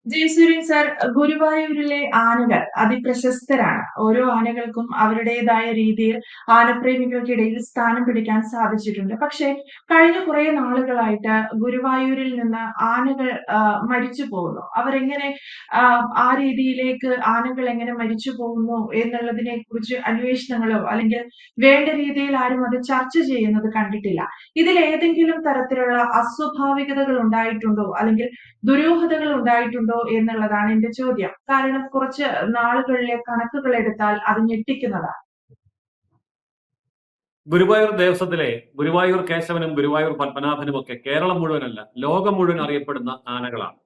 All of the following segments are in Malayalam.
ജയസൂര്യൻ സാർ, ഗുരുവായൂരിലെ ആനകൾ അതിപ്രശസ്തരാണ്. ഓരോ ആനകൾക്കും അവരുടേതായ രീതിയിൽ ആനപ്രേമികൾക്കിടയിൽ സ്ഥാനം പിടിക്കാൻ സാധിച്ചിട്ടുണ്ട്. പക്ഷേ കഴിഞ്ഞ കുറേ നാളുകളായിട്ട് ഗുരുവായൂരിൽ നിന്ന് ആനകൾ മരിച്ചു പോകുന്നു. അവരെങ്ങനെ ആ രീതിയിലേക്ക് ആനകൾ എങ്ങനെ മരിച്ചു പോകുന്നു എന്നുള്ളതിനെ കുറിച്ച് അന്വേഷണങ്ങളോ അല്ലെങ്കിൽ വേണ്ട രീതിയിൽ ആരും അത് ചർച്ച ചെയ്യുന്നത് കണ്ടിട്ടില്ല. ഇതിൽ ഏതെങ്കിലും തരത്തിലുള്ള അസ്വാഭാവികതകൾ ഉണ്ടായിട്ടുണ്ടോ? അല്ലെങ്കിൽ ദുരൂഹതകൾ ഉണ്ടായിട്ടുണ്ടോ എന്നുള്ളതാണ് എന്റെ ചോദ്യം. കാരണം കുറച്ച് നാളുകളിലെ കണക്കുകൾ എടുത്താൽ അത് ഞെട്ടിക്കുന്നതാണ്. ഗുരുവായൂർ ദേവസ്വത്തിലെ ഗുരുവായൂർ കേശവനും ഗുരുവായൂർ പത്മനാഭനും ഒക്കെ കേരളം മുഴുവനല്ല, ലോകം മുഴുവൻ അറിയപ്പെടുന്ന ആനകളാണ്.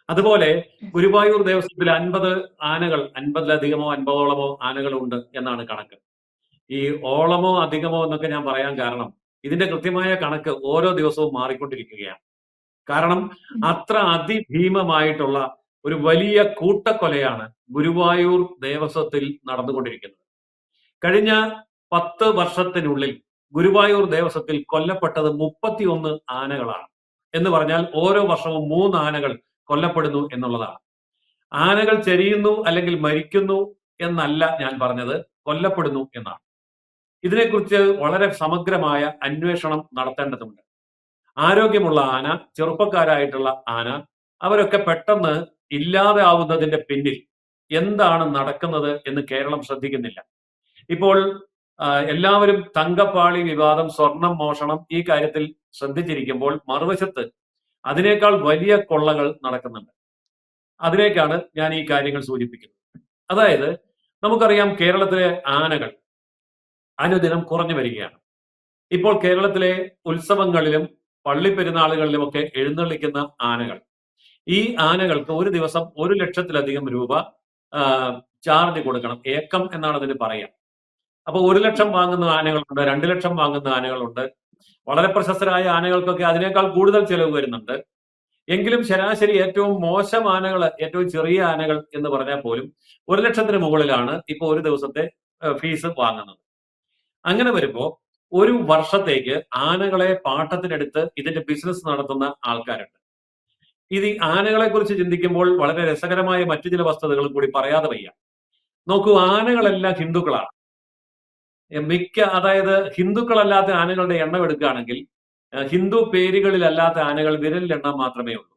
അതുപോലെ ഗുരുവായൂർ ദേവസ്വത്തിൽ 50 ആനകൾ, 50-ലധികമോ 50ഓളമോ ആനകളുണ്ട് എന്നാണ് കണക്ക്. ഈ ഓളമോ അധികമോ എന്നൊക്കെ ഞാൻ പറയാൻ കാരണം ഇതിന്റെ കൃത്യമായ കണക്ക് ഓരോ ദിവസവും മാറിക്കൊണ്ടിരിക്കുകയാണ്. കാരണം അത്ര അതിഭീമമായിട്ടുള്ള ഒരു വലിയ കൂട്ടക്കൊലയാണ് ഗുരുവായൂർ ദേവസ്വത്തിൽ നടന്നുകൊണ്ടിരിക്കുന്നത്. കഴിഞ്ഞ 10 വർഷത്തിനുള്ളിൽ ഗുരുവായൂർ ദേവസ്വത്തിൽ കൊല്ലപ്പെട്ടത് 31 ആനകളാണ്. എന്ന് പറഞ്ഞാൽ ഓരോ വർഷവും 3 ആനകൾ കൊല്ലപ്പെടുന്നു എന്നുള്ളതാണ്. ആനകൾ ചെരിയുന്നു അല്ലെങ്കിൽ മരിക്കുന്നു എന്നല്ല ഞാൻ പറഞ്ഞത്, കൊല്ലപ്പെടുന്നു എന്നാണ്. ഇതിനെക്കുറിച്ച് വളരെ സമഗ്രമായ അന്വേഷണം നടത്തേണ്ടതുണ്ട്. ആരോഗ്യമുള്ള ആന, ചെറുപ്പക്കാരായിട്ടുള്ള ആന, അവരൊക്കെ പെട്ടെന്ന് ഇല്ലാതെ ആവുന്നതിന്റെ പിന്നിൽ എന്താണ് നടക്കുന്നത് എന്ന് കേരളം ശ്രദ്ധിക്കുന്നില്ല. ഇപ്പോൾ എല്ലാവരും തങ്കപ്പാളി വിവാദം, സ്വർണം മോഷണം ഈ കാര്യത്തിൽ ശ്രദ്ധിച്ചിരിക്കുമ്പോൾ മറുവശത്ത് അതിനേക്കാൾ വലിയ കൊള്ളകൾ നടക്കുന്നുണ്ട്. അതിലേക്കാണ് ഞാൻ ഈ കാര്യങ്ങൾ സൂചിപ്പിക്കുന്നത്. അതായത് നമുക്കറിയാം, കേരളത്തിലെ ആനകൾ അനുദിനം കുറഞ്ഞു വരികയാണ്. ഇപ്പോൾ കേരളത്തിലെ ഉത്സവങ്ങളിലും പള്ളിപ്പെരുന്നാളുകളിലുമൊക്കെ എഴുന്നള്ളിക്കുന്ന ആനകൾ, ഈ ആനകൾക്ക് ഒരു ദിവസം 1,00,000-ലധികം രൂപ ചാർജ് കൊടുക്കണം. ഏക്കം എന്നാണ് അതിന് പറയാം. അപ്പൊ 1,00,000 വാങ്ങുന്ന ആനകളുണ്ട്, 2,00,000 വാങ്ങുന്ന ആനകളുണ്ട്. വളരെ പ്രശസ്തരായ ആനകൾക്കൊക്കെ അതിനേക്കാൾ കൂടുതൽ ചെലവ് വരുന്നുണ്ട്. എങ്കിലും ശരാശരി ഏറ്റവും മോശം ആനകൾ, ഏറ്റവും ചെറിയ ആനകൾ എന്ന് പറഞ്ഞാൽ പോലും 1,00,000-ന് മുകളിലാണ് ഇപ്പോൾ ഒരു ദിവസത്തെ ഫീസ് വാങ്ങുന്നത്. അങ്ങനെ വരുമ്പോ ഒരു വർഷത്തേക്ക് ആനകളെ പാട്ടത്തിനെടുത്ത് ഇതിന്റെ ബിസിനസ് നടത്തുന്ന ആൾക്കാരുണ്ട്. ഇത് ആനകളെ കുറിച്ച് ചിന്തിക്കുമ്പോൾ വളരെ രസകരമായ മറ്റു ചില വസ്തുതകളും കൂടി പറയാതെ വയ്യ. നോക്കൂ, ആനകളെല്ലാം ഹിന്ദുക്കളാണ്. അതായത് ഹിന്ദുക്കളല്ലാത്ത ആനകളുടെ എണ്ണം എടുക്കുകയാണെങ്കിൽ ഹിന്ദു പേരുകളിലല്ലാത്ത ആനകൾ വിരലിലെണ്ണം മാത്രമേ ഉള്ളൂ.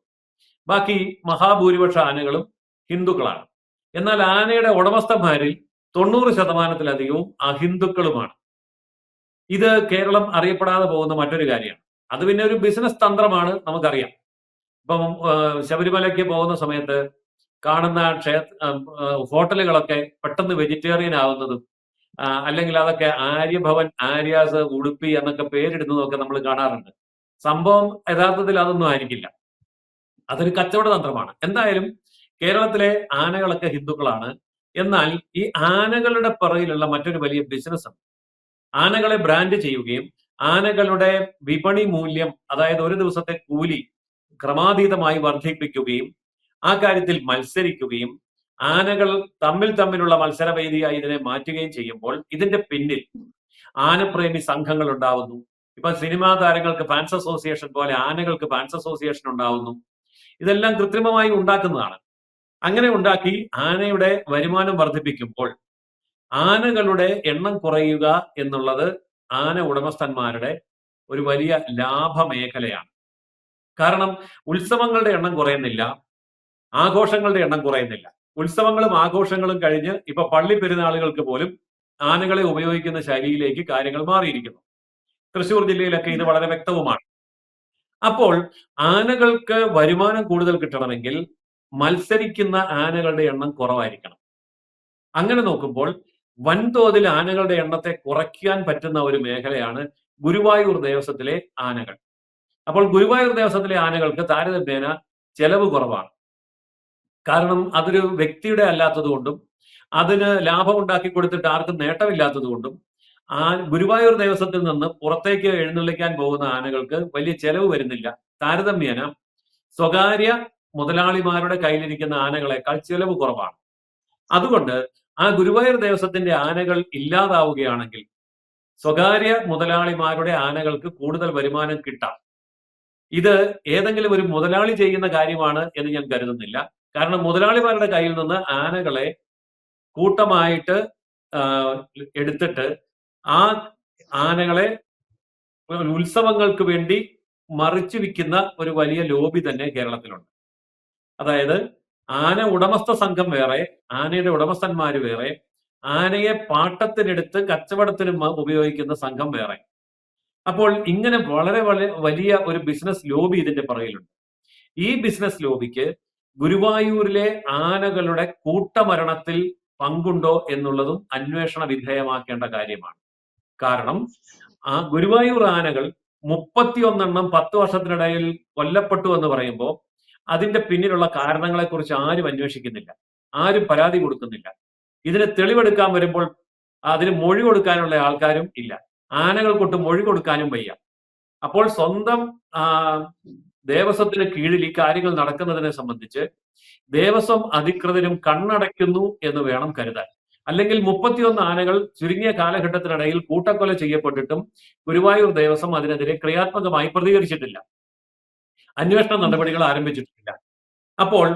ബാക്കി മഹാഭൂരിപക്ഷ ആനകളും ഹിന്ദുക്കളാണ്. എന്നാൽ ആനയുടെ ഉടമസ്ഥന്മാരിൽ 90%-ലധികവും അഹിന്ദുക്കളുമാണ്. ഇത് കേരളം അറിയപ്പെടാതെ പോകുന്ന മറ്റൊരു കാര്യമാണ്. അത് പിന്നെ ഒരു ബിസിനസ് തന്ത്രമാണ്, നമുക്കറിയാം. ഇപ്പം ശബരിമലയ്ക്ക് പോകുന്ന സമയത്ത് കാണുന്ന ഹോട്ടലുകളൊക്കെ പെട്ടെന്ന് വെജിറ്റേറിയൻ ആവുന്നതും, അല്ലെങ്കിൽ അതൊക്കെ ആര്യഭവൻ, ആര്യാസ്, ഉടുപ്പി എന്നൊക്കെ പേരിടുന്നതും ഒക്കെ നമ്മൾ കാണാറുണ്ട്. സംഭവം യഥാർത്ഥത്തിൽ അതൊന്നും ആയിരിക്കില്ല. അതൊരു കച്ചവട തന്ത്രമാണ്. എന്തായാലും കേരളത്തിലെ ആനകളൊക്കെ ഹിന്ദുക്കളാണ്. എന്നാൽ ഈ ആനകളുടെ പിറകിലുള്ള മറ്റൊരു വലിയ ബിസിനസ് ഉണ്ട്. ആനകളെ ബ്രാൻഡ് ചെയ്യുകയും ആനകളുടെ വിപണി മൂല്യം, അതായത് ഒരു ദിവസത്തെ കൂലി ക്രമാതീതമായി വർദ്ധിപ്പിക്കുകയും ആ കാര്യത്തിൽ മത്സരിക്കുകയും ആനകൾ തമ്മിലുള്ള മത്സരവേദിയായി ഇതിനെ മാറ്റുകയും ചെയ്യുമ്പോൾ ഇതിന്റെ പിന്നിൽ ആനപ്രേമി സംഘങ്ങൾ ഉണ്ടാവുന്നു. ഇപ്പൊ സിനിമാ താരങ്ങൾക്ക് ഫാൻസ് അസോസിയേഷൻ പോലെ ആനകൾക്ക് ഫാൻസ് അസോസിയേഷൻ ഉണ്ടാവുന്നു. ഇതെല്ലാം കൃത്രിമമായി ഉണ്ടാക്കുന്നതാണ്. അങ്ങനെ ഉണ്ടാക്കി ആനയുടെ വരുമാനം വർദ്ധിപ്പിക്കുമ്പോൾ ആനകളുടെ എണ്ണം കുറയുക എന്നുള്ളത് ആന ഉടമസ്ഥന്മാരുടെ ഒരു വലിയ ലാഭമേഖലയാണ്. കാരണം ഉത്സവങ്ങളുടെ എണ്ണം കുറയുന്നില്ല, ആഘോഷങ്ങളുടെ എണ്ണം കുറയുന്നില്ല. ഉത്സവങ്ങളും ആഘോഷങ്ങളും കഴിഞ്ഞ് ഇപ്പൊ പള്ളി പെരുന്നാളുകൾക്ക് പോലും ആനകളെ ഉപയോഗിക്കുന്ന ശൈലിയിലേക്ക് കാര്യങ്ങൾ മാറിയിരിക്കുന്നു. തൃശ്ശൂർ ജില്ലയിലൊക്കെ ഇത് വളരെ വ്യക്തവുമാണ്. അപ്പോൾ ആനകൾക്ക് വരുമാനം കൂടുതൽ കിട്ടണമെങ്കിൽ മത്സരിക്കുന്ന ആനകളുടെ എണ്ണം കുറവായിരിക്കണം. അങ്ങനെ നോക്കുമ്പോൾ വൻതോതിൽ ആനകളുടെ എണ്ണത്തെ കുറയ്ക്കാൻ പറ്റുന്ന ഒരു മേഖലയാണ് ഗുരുവായൂർ ദേവസ്വത്തിലെ ആനകൾ. അപ്പോൾ ഗുരുവായൂർ ദേവസ്വത്തിലെ ആനകൾക്ക് താരതമ്യേന ചെലവ് കുറവാണ്. കാരണം അതൊരു വ്യക്തിയുടെ അല്ലാത്തതുകൊണ്ടും അതിന് ലാഭം ഉണ്ടാക്കി കൊടുത്തിട്ട് ആർക്കും നേട്ടമില്ലാത്തതുകൊണ്ടും ഗുരുവായൂർ ദേവസ്വത്തിൽ നിന്ന് പുറത്തേക്ക് എഴുന്നള്ളിക്കാൻ പോകുന്ന ആനകൾക്ക് വലിയ ചെലവ് വരുന്നില്ല. താരതമ്യേന സ്വകാര്യ മുതലാളിമാരുടെ കയ്യിലിരിക്കുന്ന ആനകളെക്കാൾ ചെലവ് കുറവാണ്. അതുകൊണ്ട് ആ ഗുരുവായൂർ ദേവസ്വത്തിന്റെ ആനകൾ ഇല്ലാതാവുകയാണെങ്കിൽ സ്വകാര്യ മുതലാളിമാരുടെ ആനകൾക്ക് കൂടുതൽ വരുമാനം കിട്ടാം. ഇത് ഏതെങ്കിലും ഒരു മുതലാളി ചെയ്യുന്ന കാര്യമാണ് എന്ന് ഞാൻ കരുതുന്നില്ല. കാരണം മുതലാളിമാരുടെ കയ്യിൽ നിന്ന് ആനകളെ കൂട്ടമായിട്ട് എടുത്തിട്ട് ആ ആനകളെ ഉത്സവങ്ങൾക്ക് വേണ്ടി മറിച്ചു വിൽക്കുന്ന ഒരു വലിയ ലോബി തന്നെ കേരളത്തിലുണ്ട്. അതായത് ആന ഉടമസ്ഥ സംഘം വേറെ, ആനയുടെ ഉടമസ്ഥന്മാര് വേറെ, ആനയെ പാട്ടത്തിനെടുത്ത് കച്ചവടത്തിന് ഉപയോഗിക്കുന്ന സംഘം വേറെ. അപ്പോൾ ഇങ്ങനെ വളരെ വലിയ ഒരു ബിസിനസ് ലോബി ഇതിന്റെ പുറകിലുണ്ട്. ഈ ബിസിനസ് ലോബിക്ക് ഗുരുവായൂരിലെ ആനകളുടെ കൂട്ടമരണത്തിൽ പങ്കുണ്ടോ എന്നുള്ളതും അന്വേഷണ വിധേയമാക്കേണ്ട കാര്യമാണ്. കാരണം ആ ഗുരുവായൂർ ആനകൾ 31 10 വർഷത്തിനിടയിൽ കൊല്ലപ്പെട്ടു എന്ന് പറയുമ്പോൾ അതിന്റെ പിന്നിലുള്ള കാരണങ്ങളെക്കുറിച്ച് ആരും അന്വേഷിക്കുന്നില്ല, ആരും പരാതി കൊടുക്കുന്നില്ല. ഇതിന് തെളിവെടുക്കാൻ വരുമ്പോൾ അതിന് മൊഴി കൊടുക്കാനുള്ള ആൾക്കാരും ഇല്ല, ആനകൾക്കൊട്ട് മൊഴി കൊടുക്കാനും വയ്യ. അപ്പോൾ സ്വന്തം ദേവസ്വത്തിന് കീഴിൽ ഈ കാര്യങ്ങൾ നടക്കുന്നതിനെ സംബന്ധിച്ച് ദേവസ്വം അധികൃതരും കണ്ണടയ്ക്കുന്നു എന്ന് വേണം കരുതാൻ. അല്ലെങ്കിൽ 31 ആനകൾ ചുരുങ്ങിയ കാലഘട്ടത്തിനിടയിൽ കൂട്ടക്കൊല ചെയ്യപ്പെട്ടിട്ടും ഗുരുവായൂർ ദേവസ്വം അതിനെതിരെ ക്രിയാത്മകമായി പ്രതികരിച്ചിട്ടില്ല, അന്വേഷണ നടപടികൾ ആരംഭിച്ചിട്ടില്ല. അപ്പോൾ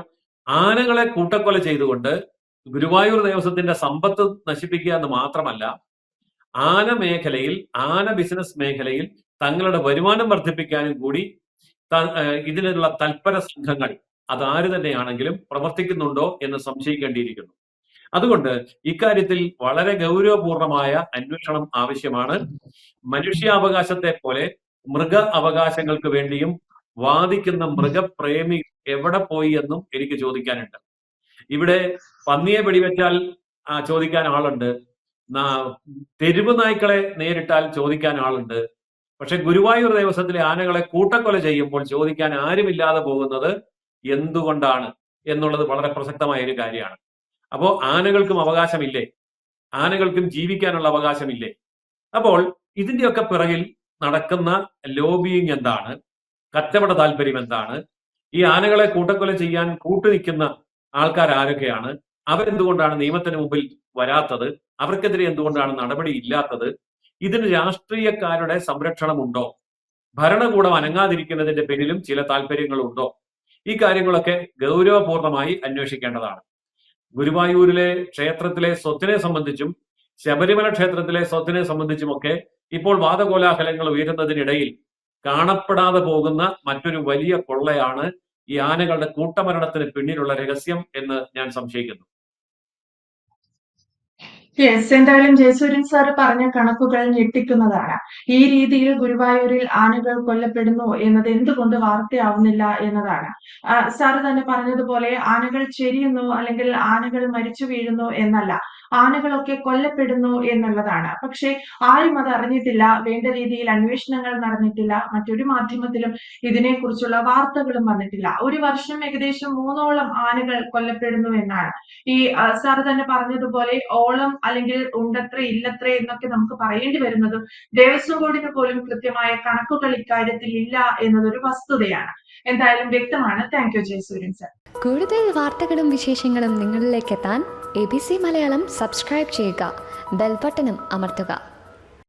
ആനകളെ കൂട്ടക്കൊല ചെയ്തുകൊണ്ട് ഗുരുവായൂർ ദേവസ്വത്തിന്റെ സമ്പത്ത് നശിപ്പിക്കുക എന്ന് മാത്രമല്ല, ആന മേഖലയിൽ, ആന ബിസിനസ് മേഖലയിൽ തങ്ങളുടെ വരുമാനം വർദ്ധിപ്പിക്കാനും കൂടി ഇതിനുള്ള തൽപര സംഘങ്ങൾ അതാര് തന്നെയാണെങ്കിലും പ്രവർത്തിക്കുന്നുണ്ടോ എന്ന് സംശയിക്കേണ്ടിയിരിക്കുന്നു. അതുകൊണ്ട് ഇക്കാര്യത്തിൽ വളരെ ഗൗരവപൂർണമായ അന്വേഷണം ആവശ്യമാണ്. മനുഷ്യാവകാശത്തെ പോലെ മൃഗ അവകാശങ്ങൾക്ക് വേണ്ടിയും വാദിക്കുന്ന മൃഗപ്രേമി എവിടെ പോയി എന്നും എനിക്ക് ചോദിക്കാനുണ്ട്. ഇവിടെ പന്നിയെ വെടിവെച്ചാൽ ചോദിക്കാൻ ആളുണ്ട്, തെരുവ് നായ്ക്കളെ നേരിട്ടാൽ ചോദിക്കാൻ ആളുണ്ട്. പക്ഷെ ഗുരുവായൂർ ദേവസ്വത്തിലെ ആനകളെ കൂട്ടക്കൊല ചെയ്യുമ്പോൾ ചോദിക്കാൻ ആരുമില്ലാതെ പോകുന്നത് എന്തുകൊണ്ടാണ് എന്നുള്ളത് വളരെ പ്രസക്തമായ ഒരു കാര്യമാണ്. അപ്പോ ആനകൾക്കും അവകാശമില്ലേ? ആനകൾക്കും ജീവിക്കാനുള്ള അവകാശമില്ലേ? അപ്പോൾ ഇതിന്റെയൊക്കെ പിറകിൽ നടക്കുന്ന ലോബിയിങ് എന്താണ്? കച്ചവട താല്പര്യം എന്താണ്? ഈ ആനകളെ കൂട്ടക്കൊല ചെയ്യാൻ കൂട്ടുനിൽക്കുന്ന ആൾക്കാർ ആരൊക്കെയാണ്? അവരെന്തുകൊണ്ടാണ് നിയമത്തിന് മുമ്പിൽ വരാത്തത്? അവർക്കെതിരെ എന്തുകൊണ്ടാണ് നടപടി ഇല്ലാത്തത്? ഇതിന് രാഷ്ട്രീയക്കാരുടെ സംരക്ഷണമുണ്ടോ? ഭരണകൂടം അനങ്ങാതിരിക്കുന്നതിന്റെ പിന്നിലും ചില താല്പര്യങ്ങളുണ്ടോ? ഈ കാര്യങ്ങളൊക്കെ ഗൗരവപൂർണമായി അന്വേഷിക്കേണ്ടതാണ്. ഗുരുവായൂരിലെ ക്ഷേത്രത്തിലെ സ്വത്തിനെ സംബന്ധിച്ചും ശബരിമല ക്ഷേത്രത്തിലെ സ്വത്തിനെ സംബന്ധിച്ചുമൊക്കെ ഇപ്പോൾ വാദകോലാഹലങ്ങൾ ഉയരുന്നതിനിടയിൽ കാണപ്പെടാതെ പോകുന്ന മറ്റൊരു വലിയ കൊള്ളയാണ് ഈ ആനകളുടെ കൂട്ടമരണത്തിന് പിന്നിലുള്ള രഹസ്യം എന്ന് ഞാൻ സംശയിക്കുന്നു. യെസ്, എന്തായാലും ജയസൂര്യൻ സാർ പറഞ്ഞ കണക്കുകൾ ഞെട്ടിക്കുന്നതാണ്. ഈ രീതിയിൽ ഗുരുവായൂരിൽ ആനകൾ കൊല്ലപ്പെടുന്നു എന്നത് എന്തുകൊണ്ട് വാർത്തയാവുന്നില്ല എന്നതാണ്. സാറ് തന്നെ പറഞ്ഞതുപോലെ ആനകൾ ചെരിയുന്നു അല്ലെങ്കിൽ ആനകൾ മരിച്ചു വീഴുന്നു എന്നല്ല, ആനകളൊക്കെ കൊല്ലപ്പെടുന്നു എന്നുള്ളതാണ്. പക്ഷെ ആരും അത് അറിഞ്ഞിട്ടില്ല, വേണ്ട രീതിയിൽ അന്വേഷണങ്ങൾ നടന്നിട്ടില്ല, മറ്റൊരു മാധ്യമത്തിലും ഇതിനെക്കുറിച്ചുള്ള വാർത്തകളും വന്നിട്ടില്ല. ഒരു വർഷം ഏകദേശം 3ഓളം ആനകൾ കൊല്ലപ്പെടുന്നു എന്നാണ്. ഈ സാറ് തന്നെ പറഞ്ഞതുപോലെ ഓളം അല്ലെങ്കിൽ ഉണ്ടത്ര ഇല്ലത്ര എന്നൊക്കെ നമുക്ക് പറയേണ്ടി വരുന്നത് ദേവസ്വം ബോർഡിന് പോലും കൃത്യമായ കണക്കുകൾ ഇക്കാര്യത്തിൽ ഇല്ല എന്നതൊരു വസ്തുതയാണ്. എന്തായാലും വ്യക്തമാണ്. Thank you Jayasuryan sir. കൂടുതൽ വാർത്തകളും വിശേഷങ്ങളും നിങ്ങളിലേക്ക് എത്താൻ ABC മലയാളം സബ്സ്ക്രൈബ് ചെയ്യുക, ബെൽ ബട്ടണും അമർത്തുക.